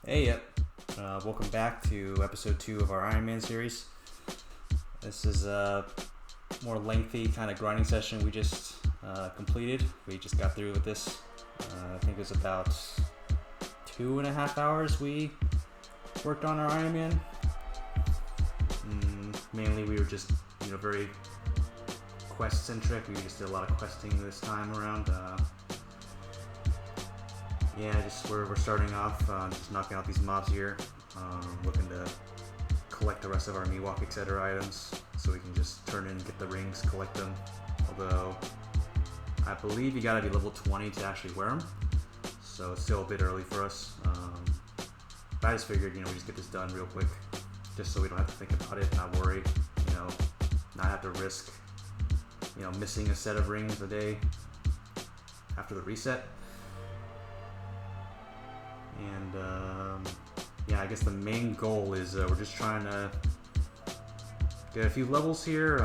Hey, welcome back to episode 2 of our Iron Man series. This is a more lengthy kind of grinding session we just completed. We just got through with this. I think it was about 2.5 hours we worked on our Iron Man. Mainly we were just, very quest-centric. We just did a lot of questing this time around. We're starting off just knocking out these mobs here, looking to collect the rest of our Miwok, etc. items, so we can just turn in and get the rings, collect them. Although, I believe you gotta be level 20 to actually wear them, so it's still a bit early for us. But I just figured, we just get this done real quick, just so we don't have to think about it, not worry, not have to risk, missing a set of rings a day after the reset. And I guess the main goal is we're just trying to get a few levels here,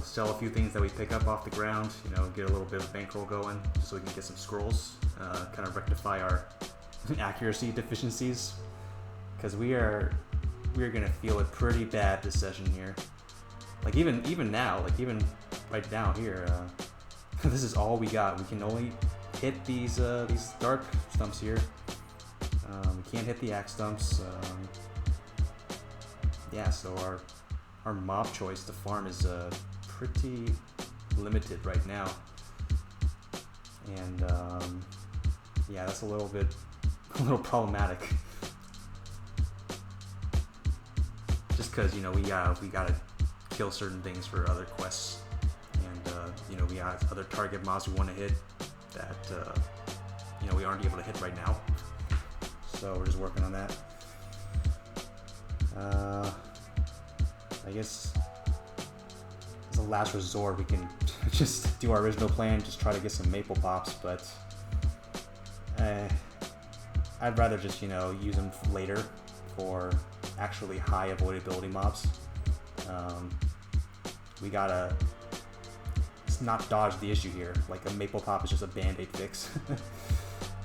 sell a few things that we pick up off the ground, get a little bit of bankroll going just so we can get some scrolls, kind of rectify our accuracy deficiencies, because we are gonna feel it pretty bad this session here. Like even now, even right now here, this is all we got. We can only hit these dark stumps here. We can't hit the axe stumps. So our mob choice to farm is pretty limited right now, and that's a little problematic. Just because we gotta kill certain things for other quests, and we got other target mobs we want to hit that we aren't able to hit right now, so we're just working on that. I guess as a last resort we can just do our original plan, just try to get some maple pops, but I'd rather just use them later for actually high avoidability mobs. We gotta not dodge the issue here. Like a maple pop is just a band-aid fix.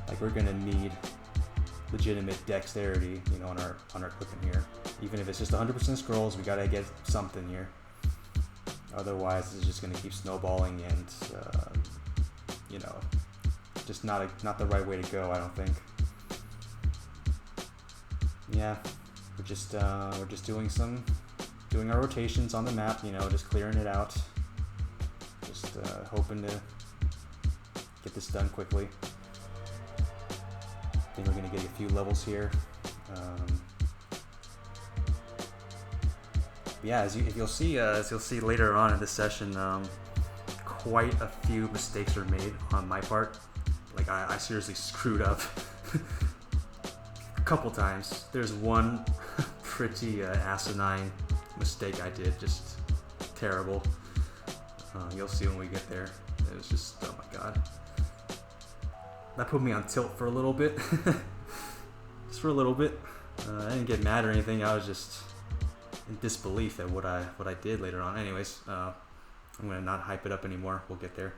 Like we're gonna need legitimate dexterity, on our equipment here. Even if it's just 100% scrolls, we gotta get something here. Otherwise, it's just gonna keep snowballing, and just not the right way to go, I don't think. Yeah, we're just doing our rotations on the map, just clearing it out. Just hoping to get this done quickly. I think we're going to get a few levels here. As you'll see later on in this session, quite a few mistakes are made on my part. Like I seriously screwed up a couple times. There's one pretty asinine mistake I did, just terrible. You'll see when we get there. It was just, oh my god. That put me on tilt for a little bit. Just for a little bit. I didn't get mad or anything. I was just in disbelief at what I did later on. Anyways, I'm gonna not hype it up anymore. We'll get there.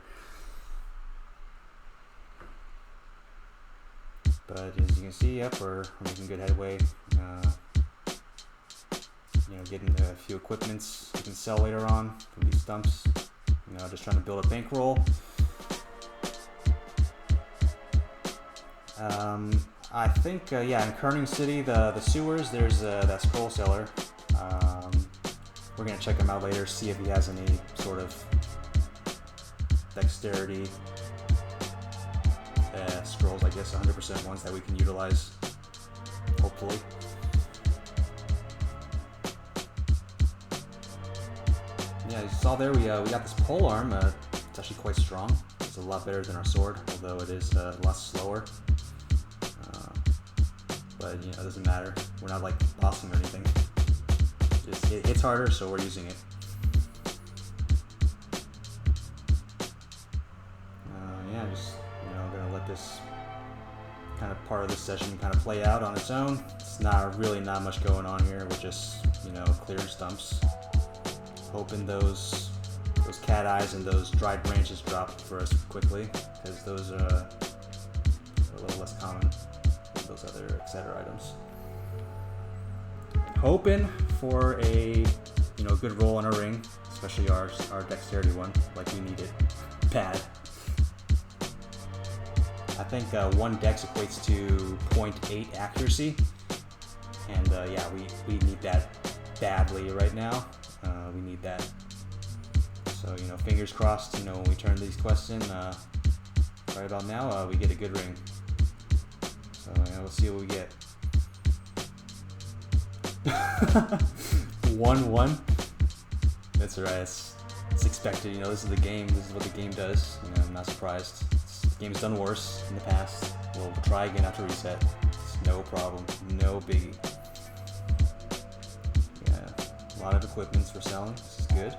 But as you can see, we're making good headway. Getting a few equipments we can sell later on from these stumps. Just trying to build a bankroll. I think, in Kerning City, the sewers, there's that scroll seller. We're going to check him out later, see if he has any sort of dexterity scrolls, I guess 100% ones that we can utilize, hopefully. Yeah, you saw there we got this pole arm. It's actually quite strong. It's a lot better than our sword, although it is a lot slower. But it doesn't matter. We're not like bossing or anything. It hits harder, so we're using it. I'm gonna let this kind of part of this session kind of play out on its own. It's not much going on here. We're just clearing stumps. Hoping those cat eyes and those dried branches drop for us quickly, because those are a little less common than those other etc. items. Hoping for a good roll on our ring, especially our dexterity one, like we need it bad. I think 1 dex equates to 0.8 accuracy, and yeah, we need that badly right now. We need that. So fingers crossed. When we turn these quests in, right about now, we get a good ring. So we'll see what we get. 1-1. That's alright. It's expected. This is the game. This is what the game does. I'm not surprised. The game's done worse in the past. We'll try again after reset. It's no problem. No biggie. Yeah, a lot of equipments for selling. This is good.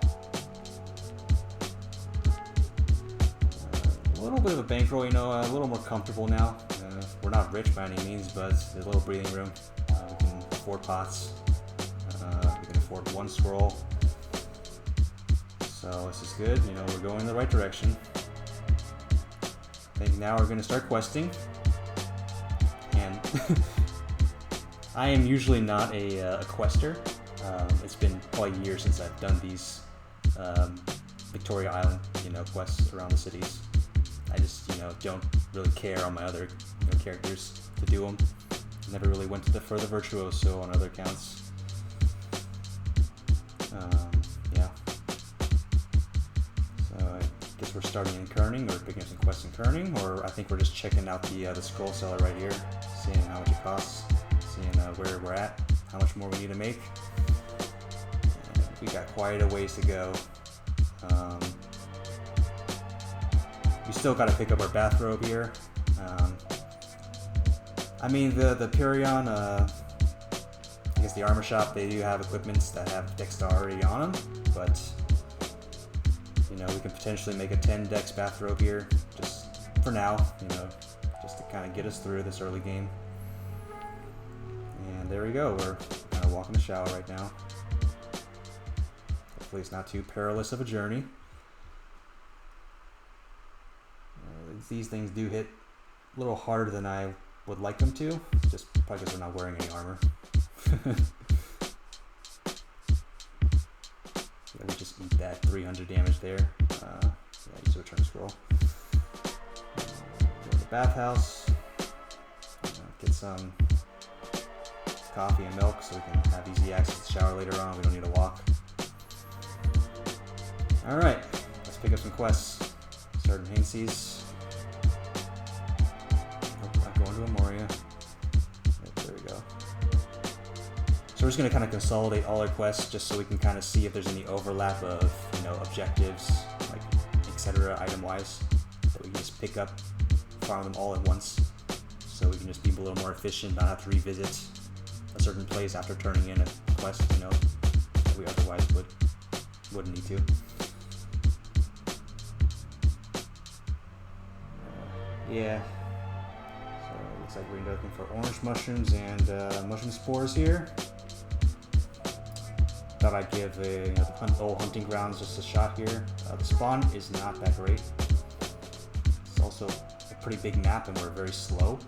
A little bit of a bankroll. A little more comfortable now. We're not rich by any means, but there's a little breathing room. We can afford pots. We can afford 1 scroll. So this is good. We're going in the right direction. I think now we're going to start questing. And I am usually not a quester. It's been probably years since I've done these Victoria Island, quests around the cities. I just, don't really care on my other characters to do them. Never really went to the further virtuoso on other accounts. Yeah. So I guess we're starting in Kerning, or picking up some quests in Kerning, or I think we're just checking out the scroll seller right here, seeing how much it costs, seeing where we're at, how much more we need to make. And we got quite a ways to go. We still got to pick up our bathrobe here. I mean, the Purion, I guess the armor shop, they do have equipments that have dexterity on them, but we can potentially make a 10 dex bathrobe here, just for now, just to kind of get us through this early game. And there we go, we're kind of walking the shower right now. Hopefully it's not too perilous of a journey. These things do hit a little harder than I would like them to, just probably because we're not wearing any armor. Yeah, we just eat that 300 damage there. Yeah, use a return scroll. Go to the bathhouse. Get some coffee and milk so we can have easy access to the shower later on. We don't need to walk. Alright, let's pick up some quests. Start in Hainsey's. Going to Amoria. There we go. So we're just going to kind of consolidate all our quests just so we can kind of see if there's any overlap of, objectives, like etc. item-wise, that we can just pick up, farm them all at once, so we can just be a little more efficient, not have to revisit a certain place after turning in a quest, that we otherwise wouldn't need to. Yeah. Looks like we're looking for orange mushrooms and mushroom spores here. Thought I'd give the old hunting grounds just a shot here. The spawn is not that great. It's also a pretty big map and we're very slow.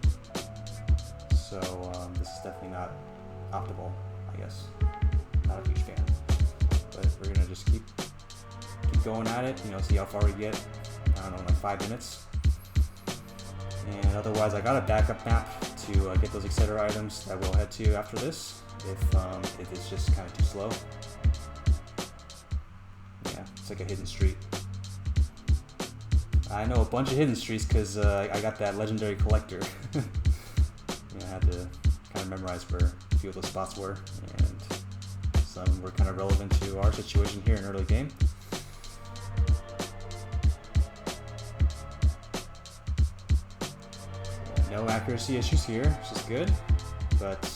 So this is definitely not optimal, I guess. Not a huge fan. But we're gonna just keep going at it, see how far we get. I don't know, like 5 minutes. And otherwise, I got a backup map to get those etc. items that we'll head to after this, if it's just kind of too slow. Yeah, it's like a hidden street. I know a bunch of hidden streets because I got that legendary collector. I had to kind of memorize where a few of those spots were, and some were kind of relevant to our situation here in early game. No accuracy issues here, which is good, but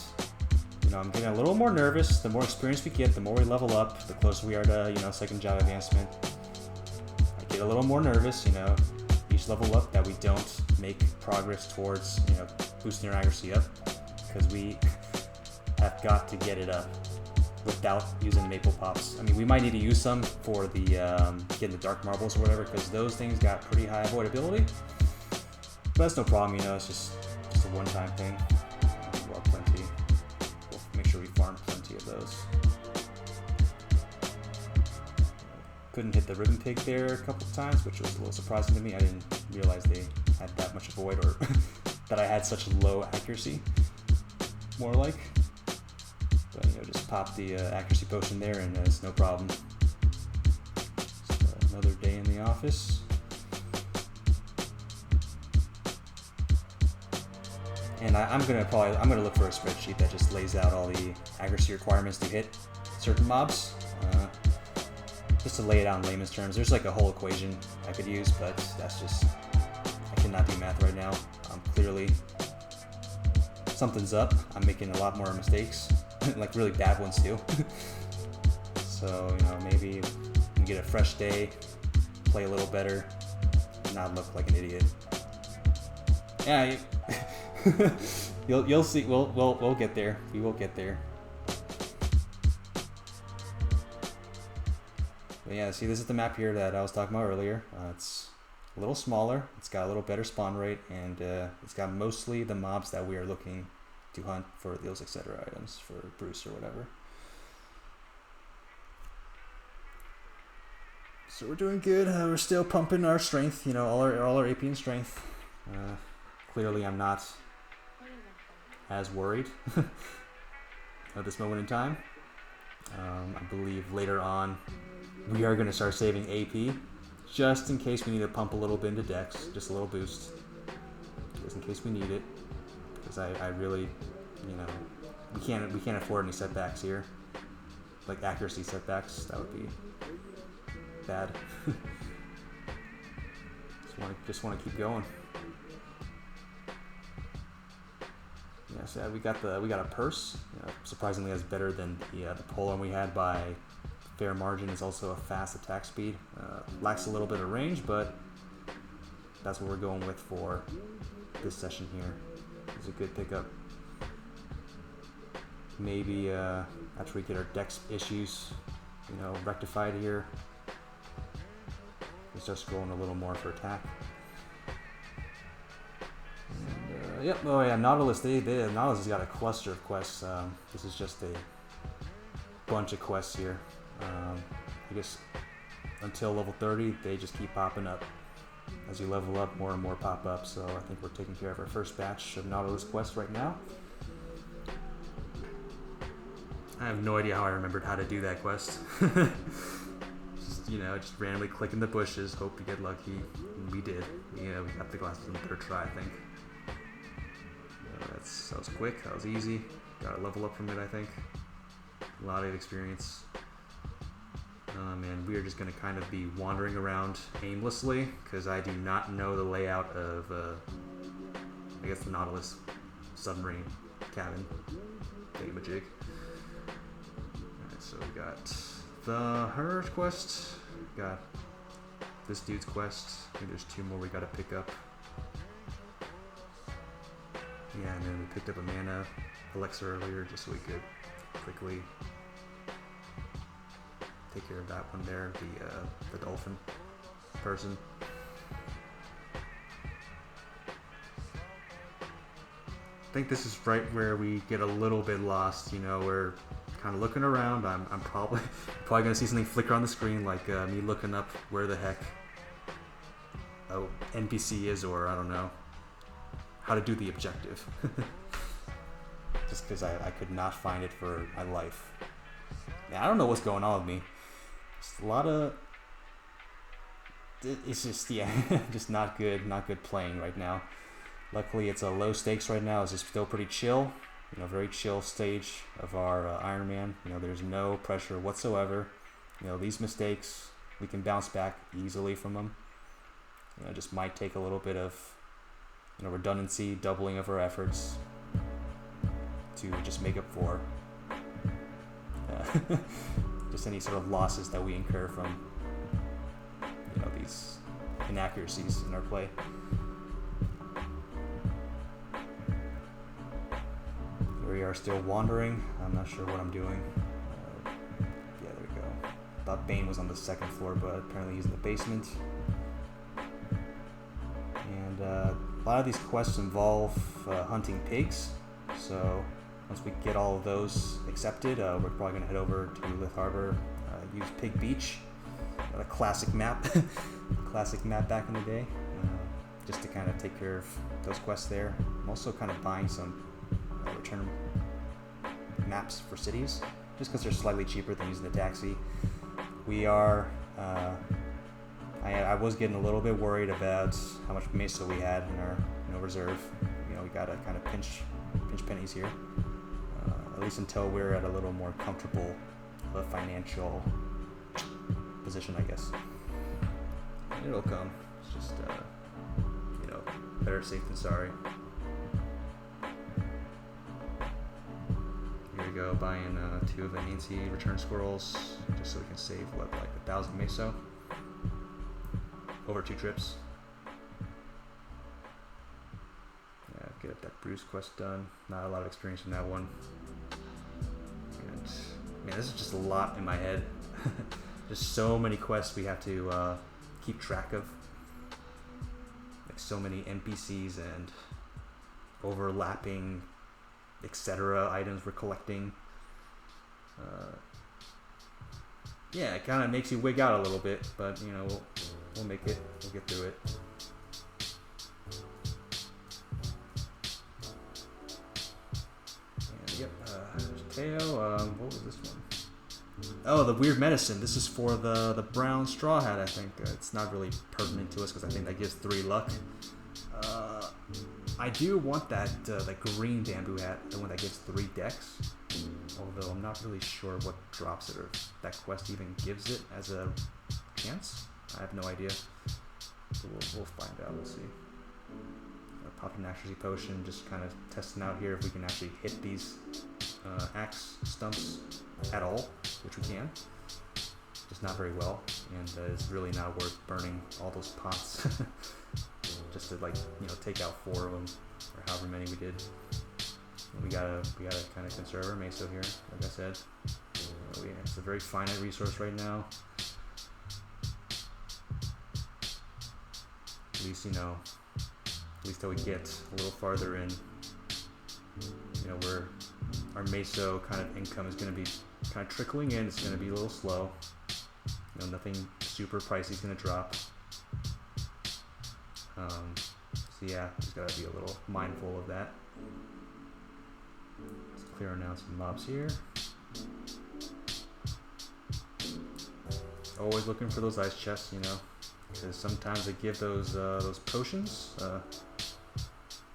I'm getting a little more nervous. The more experience we get, the more we level up, the closer we are to second job advancement. I get a little more nervous, each level up that we don't make progress towards boosting our accuracy up, because we have got to get it up without using maple pops. I mean, we might need to use some for the getting the dark marbles or whatever, because those things got pretty high avoidability. But that's no problem, it's just a a one-time thing. We'll have plenty. We'll make sure we farm plenty of those. Couldn't hit the ribbon pig there a couple of times, which was a little surprising to me. I didn't realize they had that much void, or that I had such low accuracy, more like. But just pop the accuracy potion there and it's no problem. Just, another day in the office. And I'm gonna look for a spreadsheet that just lays out all the accuracy requirements to hit certain mobs. Just to lay it out in layman's terms. There's like a whole equation I could use, but that's just, I cannot do math right now. Clearly something's up. I'm making a lot more mistakes, like really bad ones too. So, maybe we can get a fresh day, play a little better, not look like an idiot. Yeah, you'll see. We'll get there. We will get there. But yeah, see, this is the map here that I was talking about earlier. It's a little smaller, it's got a little better spawn rate, and it's got mostly the mobs that we are looking to hunt for those etc. items, for Bruce or whatever. So we're doing good. We're still pumping our strength, all our AP and strength. Clearly I'm not as worried at this moment in time. I believe later on we are going to start saving AP, just in case we need to pump a little bit into Dex, just a little boost, just in case we need it, because I really, we can't afford any setbacks here, like accuracy setbacks. That would be bad. just want to keep going. Yeah, so we got a purse. Surprisingly, that's better than the pole arm we had by fair margin. Is also a fast attack speed. Lacks a little bit of range, but that's what we're going with for this session here. It's a good pickup. Maybe after we get our dex issues, rectified here, we start scrolling a little more for attack. And, yep. Oh yeah, Nautilus. Nautilus has got a cluster of quests. This is just a bunch of quests here. I guess until level 30, they just keep popping up. As you level up, more and more pop up. So I think we're taking care of our first batch of Nautilus quests right now. I have no idea how I remembered how to do that quest. Just randomly click in the bushes, hope to get lucky. And we did. We got the glasses on the third try, I think. That was quick. That was easy. Got a level up from it, I think. A lot of experience. And we are just going to kind of be wandering around aimlessly, because I do not know the layout of, I guess, the Nautilus submarine cabin thingamajig. Alright, so we got her quest, got this dude's quest. I think there's 2 more we got to pick up. Yeah, and then we picked up a mana elixir earlier, just so we could quickly take care of that one there, the dolphin person. I think this is right where we get a little bit lost. We're kind of looking around. I'm probably gonna see something flicker on the screen, like me looking up where the heck NPC is, or I don't know how to do the objective. Just because I could not find it for my life. Yeah, I don't know what's going on with me. Just a lot of, it's just, yeah, just not good playing right now. Luckily, it's a low stakes right now. It's just still pretty chill, very chill stage of our Iron Man. There's no pressure whatsoever. These mistakes, we can bounce back easily from them. Just might take a little bit of, redundancy, doubling of our efforts to just make up for just any sort of losses that we incur from these inaccuracies in our play. Here we are, still wandering. I'm not sure what I'm doing. Yeah, there we go. Thought Bane was on the 2nd floor, but apparently he's in the basement. And a lot of these quests involve hunting pigs, so once we get all of those accepted, we're probably going to head over to Lith Harbor, use Pig Beach, a classic map, classic map back in the day, just to kind of take care of those quests there. I'm also kind of buying some return maps for cities, just because they're slightly cheaper than using the taxi. We are, I was getting a little bit worried about how much Meso we had in our reserve. We gotta kind of pinch pennies here, at least until we're at a little more comfortable financial position, I guess. It'll come. It's just, better safe than sorry. Here we go, buying 2 of the Nancy return squirrels, just so we can save, like 1,000 Meso over 2 trips. Yeah, get up that Bruce quest done. Not a lot of experience in that one. And, man, this is just a lot in my head. There's so many quests we have to keep track of. Like so many NPCs and overlapping, etc. items we're collecting. Yeah, it kind of makes you wig out a little bit, but we'll make it. We'll get through it. And yep, Teo. What was this one? Oh, the weird medicine. This is for the brown straw hat, I think. It's not really pertinent to us because I think that gives 3 luck. I do want that the green bamboo hat, the one that gives 3 dex. Although I'm not really sure what drops it or if that quest even gives it as a chance. I have no idea. So we'll find out. We'll see. Pop an accuracy potion, just kind of testing out here if we can actually hit these axe stumps at all, which we can. Just not very well, and it's really not worth burning all those pots just to take out 4 of them or however many we did. And we gotta kind of conserve our Meso here, like I said. It's a very finite resource right now. At least till we get a little farther in, where our Meso kind of income is going to be kind of trickling in. It's going to be a little slow. Nothing super pricey is going to drop. So yeah, just got to be a little mindful of that. Let's clear out some mobs here. Always looking for those ice chests, because sometimes they give those potions,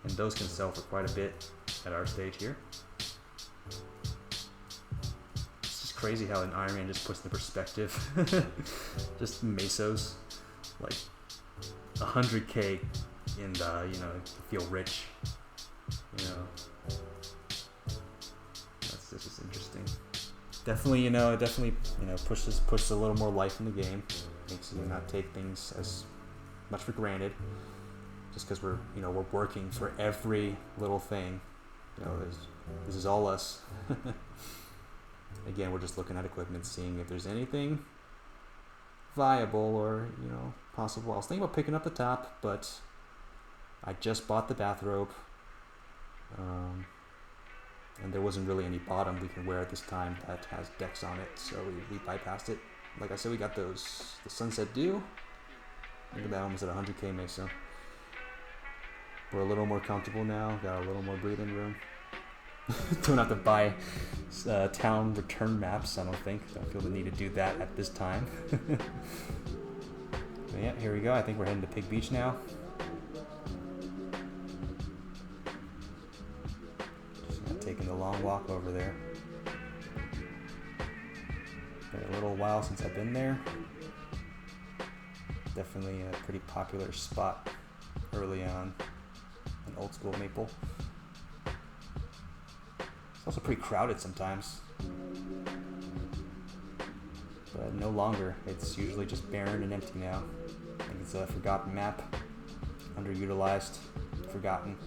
and those can sell for quite a bit at our stage here. It's just crazy how an Iron Man just puts the perspective. Just Mesos, like 100k, and feel rich. That's just interesting. Definitely, pushes a little more life in the game. Makes you not take things as much for granted. Just because we're working for every little thing. This is all us. Again, we're just looking at equipment, seeing if there's anything viable or possible. I was thinking about picking up the top, but I just bought the bathrobe, and there wasn't really any bottom we can wear at this time that has decks on it, so we bypassed it. Like I said, we got the Sunset Dew. Look at that, almost at 100k Meso. We're a little more comfortable now, got a little more breathing room. Don't have to buy town return maps, I don't feel the need to do that at this time. So yeah, here we go. I think we're heading to Pig Beach now. Just taking the long walk over there. Been a little while since I've been there. Definitely a pretty popular spot early on in old school Maple. It's also pretty crowded sometimes, but no longer. It's usually just barren and empty now. I think it's a forgotten map, underutilized, forgotten.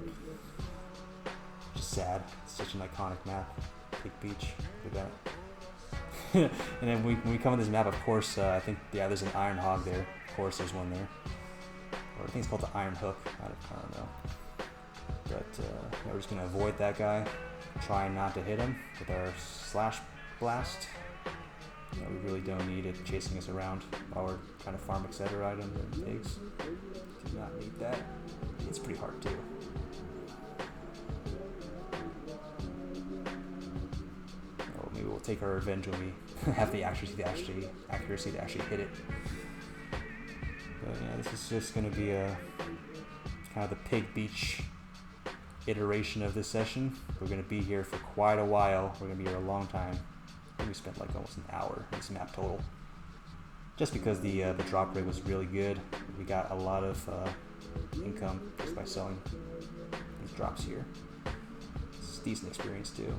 Just sad. It's such an iconic map. Pig Beach, look at that. And then when we come on this map, of course, I think, there's an Iron Hog there. Of course, there's one there. Or I think it's called the Iron Hook. I don't know. But we're just going to avoid that guy, try not to hit him with our slash blast. We really don't need it chasing us around while we're trying to farm etc. items and pigs. Do not need that. It's pretty hard too. Oh, maybe we'll take our revenge when we have the accuracy to actually hit it. But yeah, this is just going to be a kind of the pig beach iteration of this session. We're going to be here for quite a while. We're going to be here a long time. We spent like almost an hour in this map total. Just because the drop rate was really good. We got a lot of income just by selling these drops here. It's a decent experience too.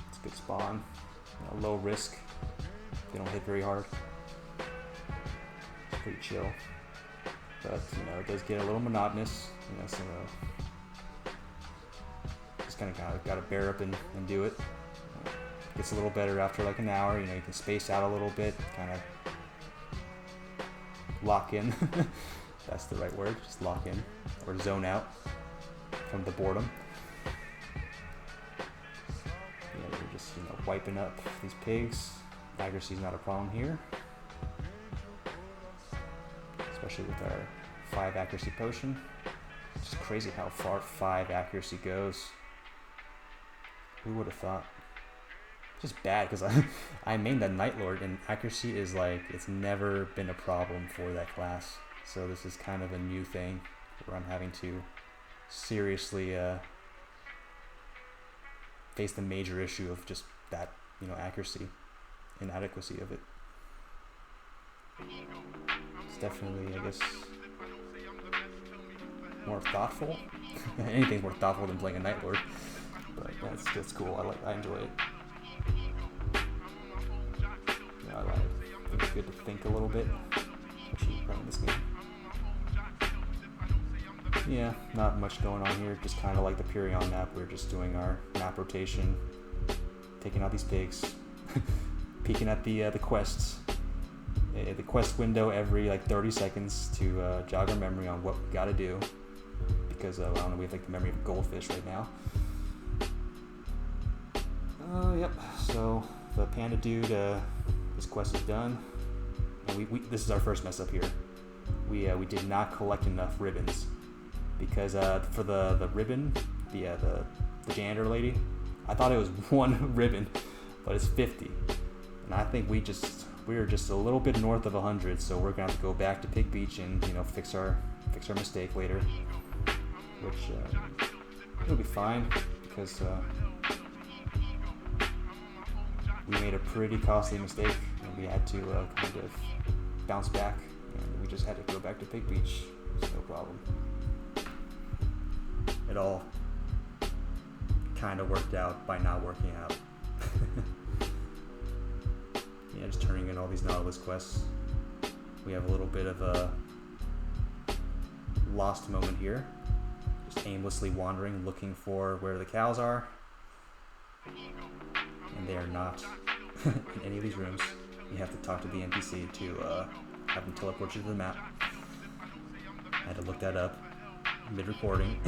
It's a good spawn. Low risk. They don't hit very hard. It's pretty chill. But it does get a little monotonous. So just kind of got to bear up and do it. Gets a little better after like an hour. You can space out a little bit, kind of lock in. That's the right word. Just lock in or zone out from the boredom. We're just wiping up these pigs. Accuracy is not a problem here, especially with our 5 accuracy potion. It's just crazy how far 5 accuracy goes. Who would have thought? Just bad because I mained that Night Lord and accuracy is like, it's never been a problem for that class. So this is kind of a new thing where I'm having to seriously face the major issue of just that, accuracy, inadequacy of it. It's definitely, I guess, more thoughtful. Anything's more thoughtful than playing a Night Lord. But that's cool. I enjoy it. I think it's good to think a little bit, especially playing this game. Yeah, not much going on here. Just kind of like the Purion map. We're just doing our map rotation, taking out these pigs, peeking at the quests. The quest window every like 30 seconds to jog our memory on what we got to do. Because I don't know, we have like the memory of a goldfish right now. Yep, so the panda dude, his quest is done. And this is our first mess up here. We did not collect enough ribbons. Because for the ribbon, the janitor lady, I thought it was 1 ribbon, but it's 50. And I think we were just a little bit north of 100, so we're gonna have to go back to Pig Beach and fix our mistake later. Which it'll be fine because we made a pretty costly mistake and we had to kind of bounce back, and we just had to go back to Pig Beach. It's no problem. It all kind of worked out by not working out. Yeah, just turning in all these Nautilus quests. We have a little bit of a lost moment here. Just aimlessly wandering, looking for where the cows are. And they are not in any of these rooms. You have to talk to the NPC to have them teleport you to the map. I had to look that up mid-recording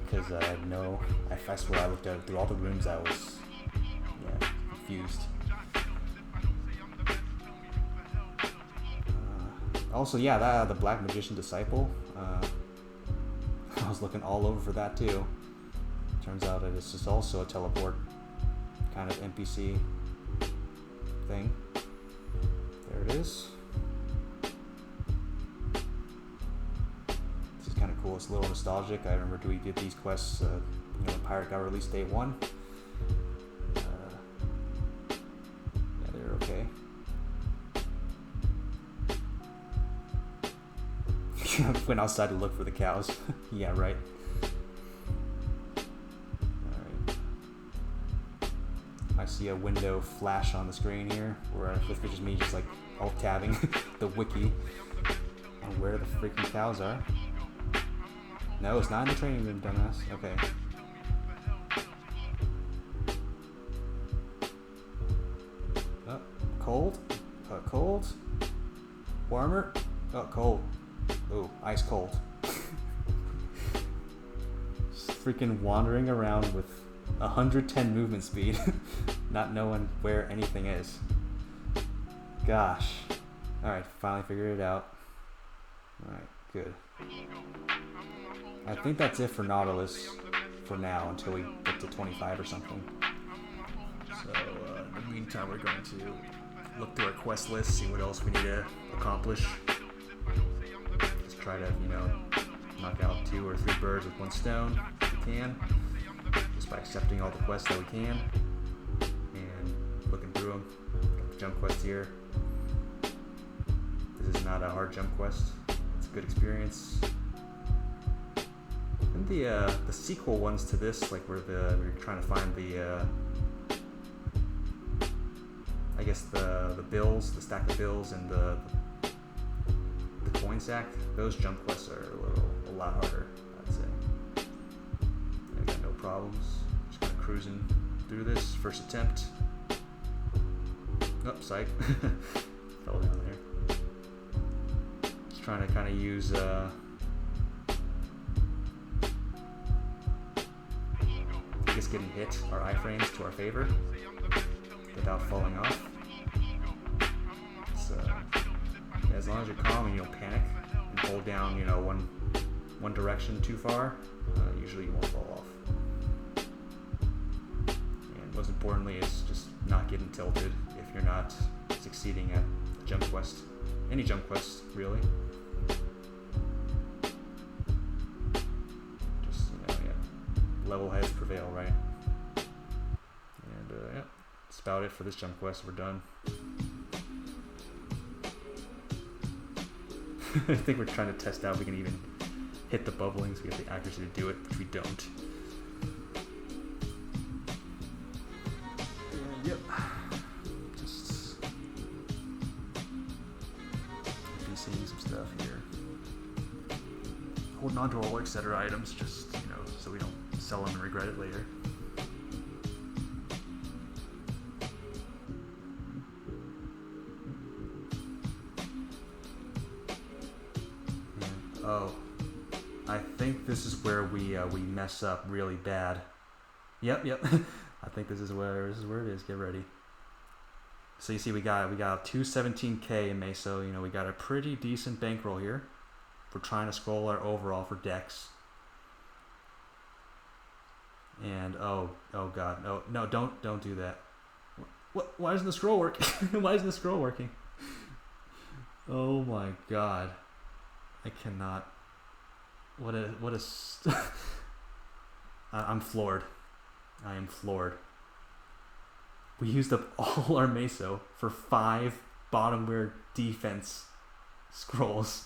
because I swear I looked at it through all the rooms. I was confused. Also, the Black Magician Disciple. I was looking all over for that too. Turns out it is just also a teleport kind of NPC thing. There it is. This is kind of cool. It's a little nostalgic. I remember we did these quests when Pirate got released day 1. They're okay. Went outside to look for the cows. Yeah, right. Alright. I see a window flash on the screen here where it's just me just like alt-tabbing the wiki on where the freaking cows are. No, it's not in the training room, dumbass. Okay. Oh, cold? Cold? Warmer? Oh, cold. Oh, ice cold. freaking wandering around with 110 movement speed, not knowing where anything is. Gosh. Alright, finally figured it out. Alright, good. I think that's it for Nautilus for now until we get to 25 or something. So, in the meantime, we're going to look through our quest list, see what else we need to accomplish. Just try to, you know, knock out 2 or 3 birds with 1 stone if we can, just by accepting all the quests that we can and looking through them. Got the jump quest here. This is not a hard jump quest. It's a good experience. And the sequel ones to this, like where we're trying to find the I guess the bills, the stack of bills, and the coin sack. Those jump quests are a lot harder, I'd say. I got no problems. Just kind of cruising through this. First attempt. Oh, psych. Fell down there. Just trying to kind of use I guess getting hit our iframes to our favor without falling off. So as long as you're calm and you don't panic and hold down, you know, one direction too far, usually you won't fall off. And most importantly is just not getting tilted if you're not succeeding at a jump quest. Any jump quest, really. Just, you know, yeah, level heads prevail, right? And yeah, that's about it for this jump quest. We're done. I think we're trying to test out if we can even hit the bubblings. We have the accuracy to do it, which we don't. And yep. Just seeing some stuff here. Holding on to all etc. items, just, you know, so we don't sell them and regret it later. Oh, I think this is where we mess up really bad. Yep. I think this is where it is. Get ready. So you see, we got 217k in Meso. You know, we got a pretty decent bankroll here. We're trying to scroll our overall for decks. And oh god, no, don't do that. What? Why isn't the scroll working? Why isn't the scroll working? Oh my god. I cannot. I'm floored. I am floored. We used up all our Meso for 5 bottomware defense scrolls.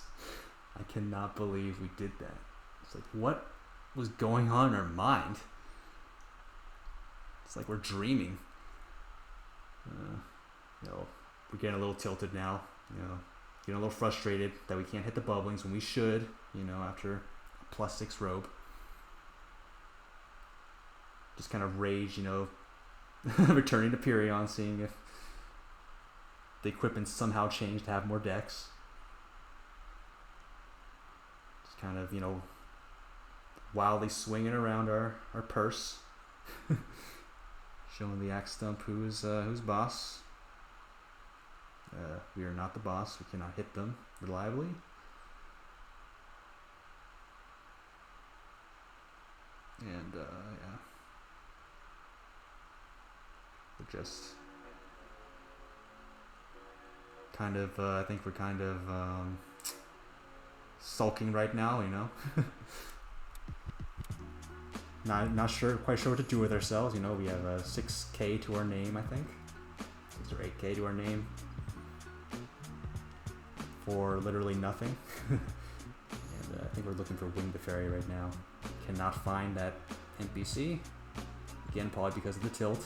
I cannot believe we did that. It's like, what was going on in our mind? It's like we're dreaming. You know, we're getting a little tilted now. You know, getting a little frustrated that we can't hit the bubblings when we should. You know, after a +6 robe. Just kind of rage, you know, returning to Pyrrhion, seeing if the equipment somehow changed to have more decks. Just kind of, you know, wildly swinging around our purse. Showing the axe stump who's boss. We are not the boss. We cannot hit them reliably. And yeah, we're just kind of I think we're kind of sulking right now, you know. Not quite sure what to do with ourselves. You know, we have 6k to our name, I think. 6 or 8k to our name for literally nothing. And I think we're looking for Wing the Fairy right now. Cannot find that NPC. Again, probably because of the tilt.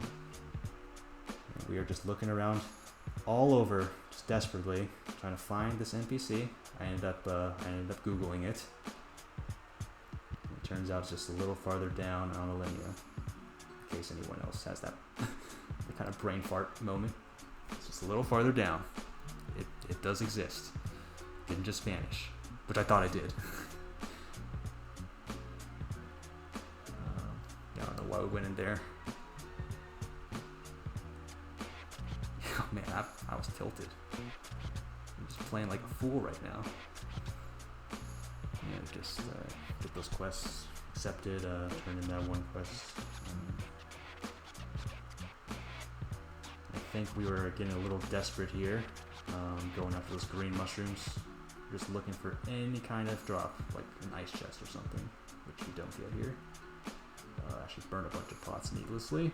And we are just looking around all over, just desperately trying to find this NPC. I ended up Googling it. It turns out it's just a little farther down on Alinea, in case anyone else has that the kind of brain fart moment. It's just a little farther down. It does exist. Didn't just vanish, which I thought I did. we went in there. Oh man, I was tilted. I'm just playing like a fool right now. Yeah, just get those quests accepted, turn in that one quest. I think we were getting a little desperate here, going after those green mushrooms. Just looking for any kind of drop, like an ice chest or something, which we don't get here. Actually burn a bunch of pots needlessly.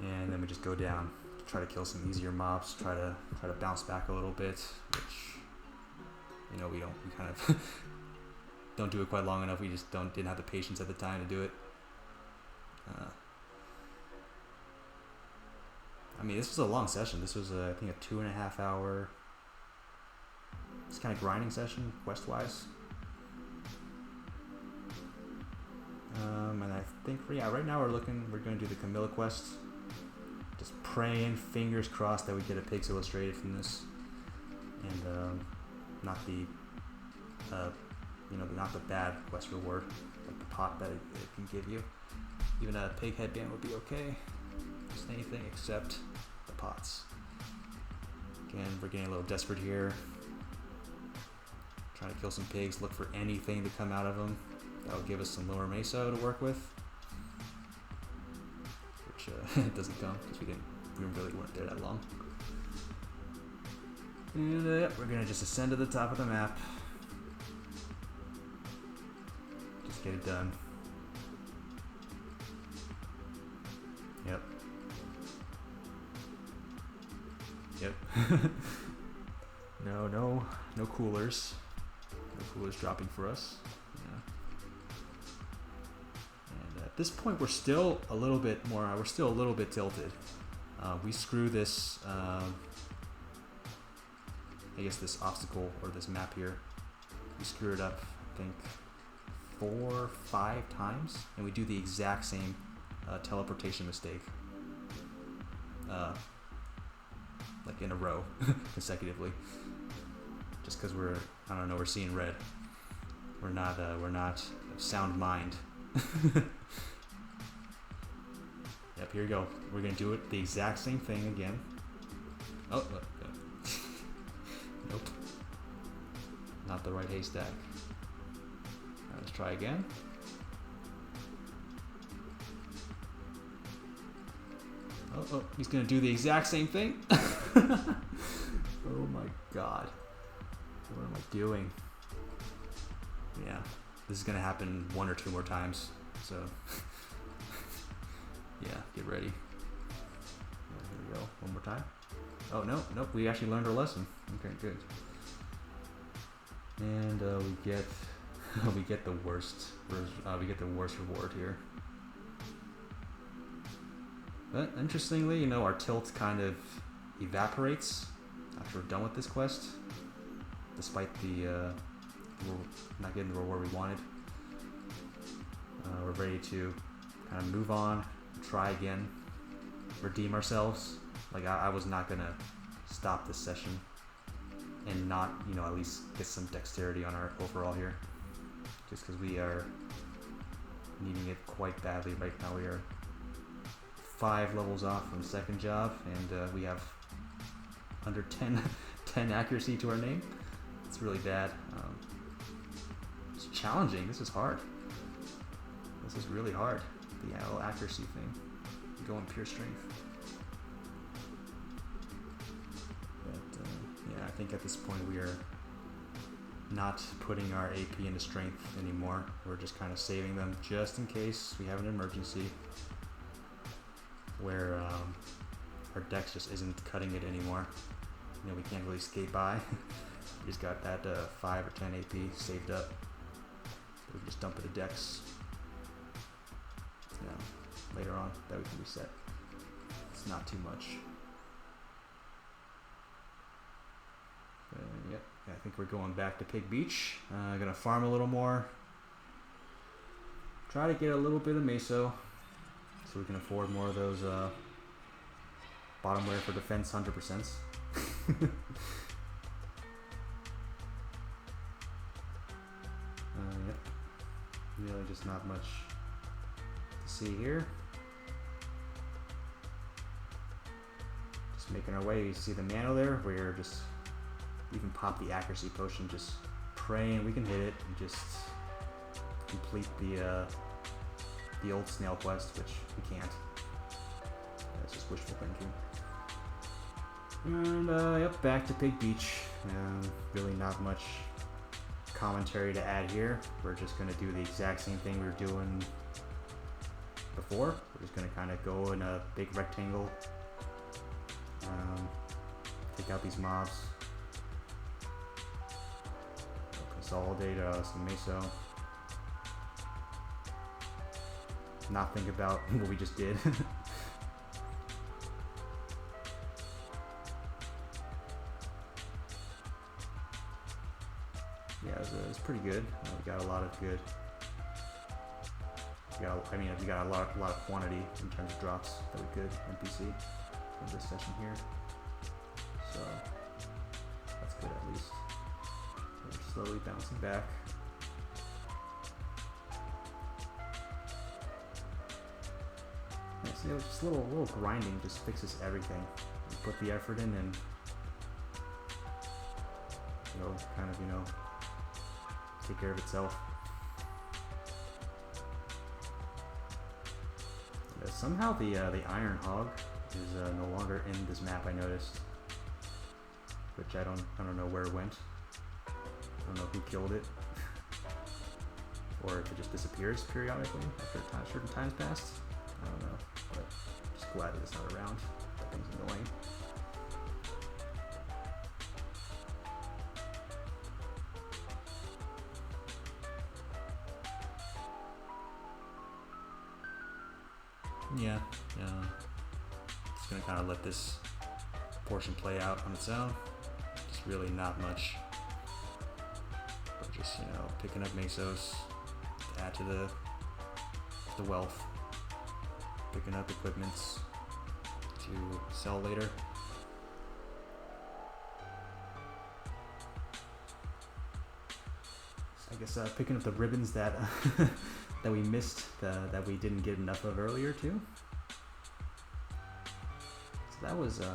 And then we just go down, try to kill some easier mobs, try to bounce back a little bit, which, you know, we kind of don't do it quite long enough. We just didn't have the patience at the time to do it. I mean, this was a long session. This was, I think, a 2.5 hour. It's kind of grinding session, quest-wise. And I think, yeah, right now we're going to do the Camilla quest. Just praying, fingers crossed, that we get a Pigs Illustrated from this, and not the, not the bad quest reward, like the pot that it can give you. Even a pig headband would be okay. Just anything except the pots. Again, we're getting a little desperate here. Trying to kill some pigs, look for anything to come out of them. That will give us some lower Meso to work with. Which it doesn't come, because we really weren't there that long. And we're gonna just ascend to the top of the map. Just get it done. Yep. Yep. No coolers. No coolers dropping for us. Yeah. And at this point, we're still a little bit more. We're still a little bit tilted. We screw this. I guess this obstacle or this map here. We screw it up. I think 4 or 5 times, and we do the exact same teleportation mistake. Like in a row, consecutively. Just because we're seeing red. We're not of sound mind. Yep, here we go. We're gonna do it the exact same thing again. Oh, nope. Not the right haystack. All right, let's try again. Oh, he's gonna do the exact same thing. Oh my god. What am I doing? Yeah, this is gonna happen 1 or 2 more times, so yeah, get ready. Here we go, one more time. Oh nope, we actually learned our lesson. Okay, good. And we get the worst reward here. But interestingly, our tilt kind of evaporates after we're done with this quest, despite the not getting the reward we wanted. We're ready to kind of move on, try again, redeem ourselves. Like I was not gonna stop this session and not, at least get some dexterity on our overall here, just because we are needing it quite badly right now. We are 5 levels off from the second job, and we have under 10 accuracy to our name. It's really bad. It's challenging. This is hard. This is really hard. The little accuracy thing. You go on pure strength. But yeah, I think at this point we are not putting our AP into strength anymore. We're just kind of saving them just in case we have an emergency where our dex just isn't cutting it anymore. We can't really skate by. We just got that 5 or 10 AP saved up. We can just dump it to dex. Later on that we can reset. It's not too much. Yep, I think we're going back to Pig Beach. Gonna farm a little more. Try to get a little bit of Meso, so we can afford more of those bottomware for defense 100%. Yep. Really just not much to see here. Just making our way. You see the Mano there? We're just, we can pop the accuracy potion, just praying we can hit it and just complete the old snail quest, which we can't. That's just wishful thinking. And yep, back to Pig Beach. Really not much commentary to add here. We're just gonna do the exact same thing we were doing before. We're just gonna kind of go in a big rectangle, take out these mobs, consolidate some Meso, not think about what we just did. Yeah, it was pretty good. We got a lot of good. We got a lot of quantity in terms of drops that we could NPC in this session here. So that's good at least. We're slowly bouncing back. Yeah, so just a little grinding just fixes everything. You put the effort in and it'll kind of, take care of itself. Somehow the Iron Hog is no longer in this map, I noticed, which I don't know where it went. I don't know who killed it, or if it just disappears periodically after certain times passed. I don't know, but just glad that it's not around. That thing's annoying. Yeah, just gonna kind of let this portion play out on its own. Just really not much, but just picking up Mesos to add to the wealth, picking up equipments to sell later. I guess picking up the ribbons that that we missed, that we didn't get enough of earlier too. So that was, is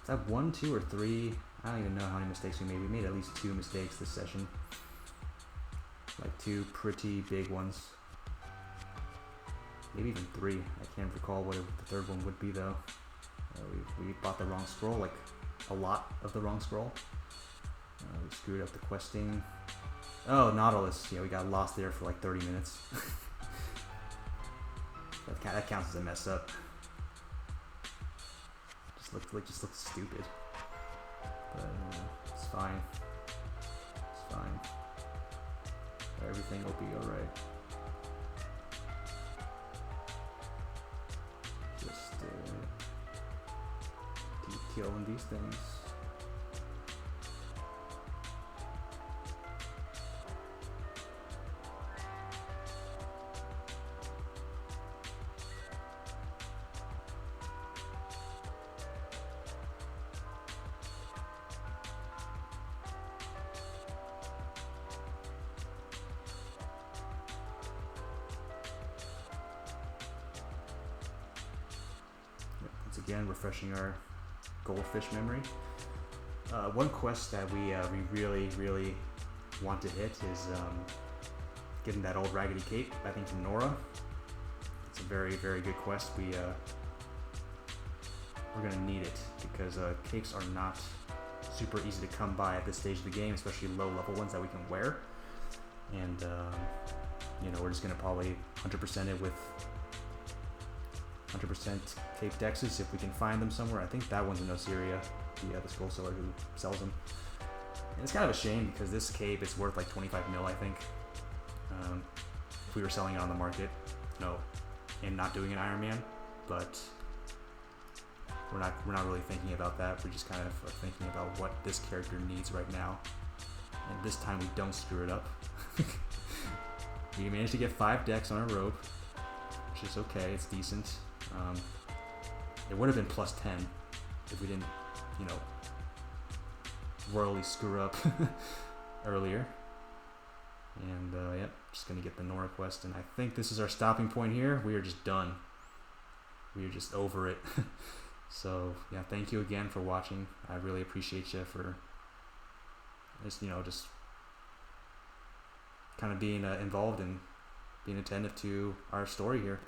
that 1, 2, or 3? I don't even know how many mistakes we made. We made at least 2 mistakes this session. Like 2 pretty big ones. Maybe even 3. I can't recall what the 3rd one would be though. We bought the wrong scroll, like a lot of the wrong scroll. We screwed up the questing. Oh, Nautilus. Yeah, we got lost there for like 30 minutes. That counts as a mess up. Just looks stupid. But it's fine. It's fine. Everything will be alright. Just detailing these things. Again, refreshing our goldfish memory. One quest that we really want to hit is getting that old raggedy cape, I think from Nora. It's a very good quest. We're gonna need it because capes are not super easy to come by at this stage of the game, especially low level ones that we can wear. And we're just gonna probably 100% it with 100% cape dexes if we can find them somewhere. I think that one's in Osiria, the skull seller who sells them. And it's kind of a shame because this cape is worth like 25 mil, I think. If we were selling it on the market, and not doing an Iron Man, but we're not really thinking about that. We're just kind of thinking about what this character needs right now. And this time we don't screw it up. We managed to get 5 decks on a robe, which is okay. It's decent. It would have been plus 10 if we didn't, royally screw up earlier. And yep, just gonna get the northwest, and I think this is our stopping point here. We are just done. We are just over it. So yeah, thank you again for watching. I really appreciate you for just just kind of being involved and being attentive to our story here.